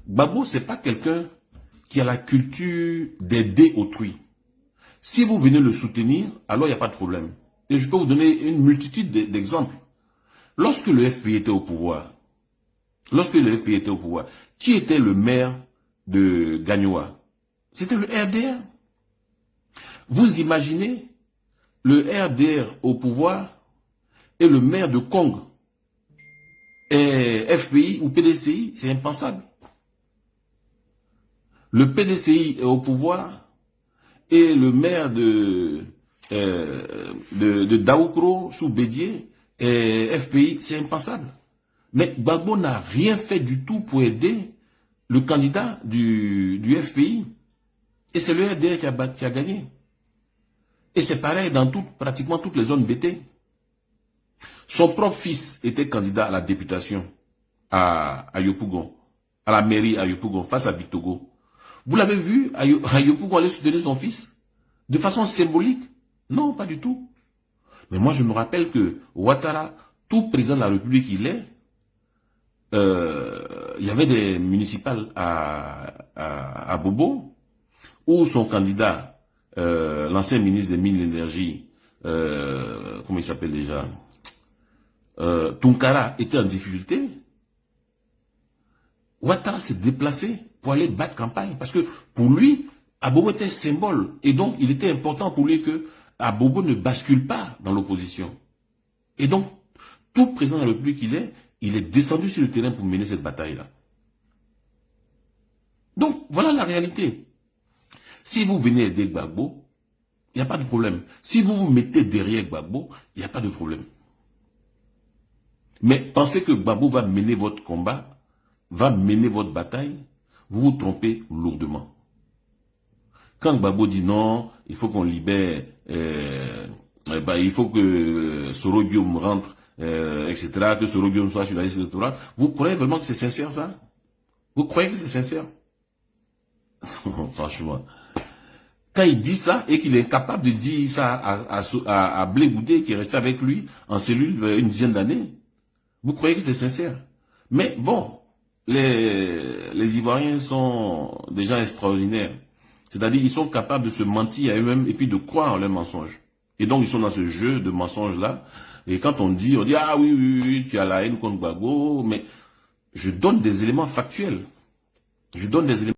Gbagbo, c'est pas quelqu'un qui a la culture d'aider autrui. Si vous venez le soutenir, alors il n'y a pas de problème. Et je peux vous donner une multitude d'exemples. Lorsque le FPI était au pouvoir, qui était le maire de Gagnoa? C'était le RDR. Vous imaginez le RDR au pouvoir et le maire de Kong et FPI ou PDCI, c'est impensable. Le PDCI est au pouvoir et le maire de Daoukro sous Bédié et FPI, c'est impensable. Mais Gbagbo n'a rien fait du tout pour aider le candidat du FPI. Et c'est le RDR qui a gagné. Et c'est pareil dans pratiquement toutes les zones BT. Son propre fils était candidat à la députation à Yopougon, à la mairie à Yopougon, face à Bictogo. Vous l'avez vu, à Yopougon aller soutenir son fils de façon symbolique? Non, pas du tout. Mais moi, je me rappelle que Ouattara, tout président de la République il est, il y avait des municipales à Bobo, où son candidat, l'ancien ministre des Mines et de l'Énergie, comment il s'appelle déjà, Tunkara, était en difficulté. Ouattara s'est déplacé pour aller battre campagne. Parce que pour lui, Abobo était un symbole. Et donc, il était important pour lui que Abobo ne bascule pas dans l'opposition. Et donc, tout président de la République il est descendu sur le terrain pour mener cette bataille-là. Donc, voilà la réalité. Si vous venez aider Gbagbo, il n'y a pas de problème. Si vous vous mettez derrière Gbagbo, il n'y a pas de problème. Mais pensez que Gbagbo va mener votre combat, va mener votre bataille, vous vous trompez lourdement. Quand Gbagbo dit non, il faut qu'on libère, il faut que Soro Guillaume rentre, etc., que Soro Guillaume soit sur la liste électorale, vous croyez vraiment que c'est sincère ça? Vous croyez que c'est sincère? Franchement. Quand il dit ça et qu'il est incapable de dire ça à Blé Goudé qui est resté avec lui en cellule une dizaine d'années, vous croyez que c'est sincère? Mais bon, les Ivoiriens sont des gens extraordinaires. C'est-à-dire, ils sont capables de se mentir à eux-mêmes et puis de croire en leurs mensonges. Et donc, ils sont dans ce jeu de mensonges-là. Et quand on dit, ah oui, oui, oui, tu as la haine contre Gbagbo, mais je donne des éléments factuels. Je donne des éléments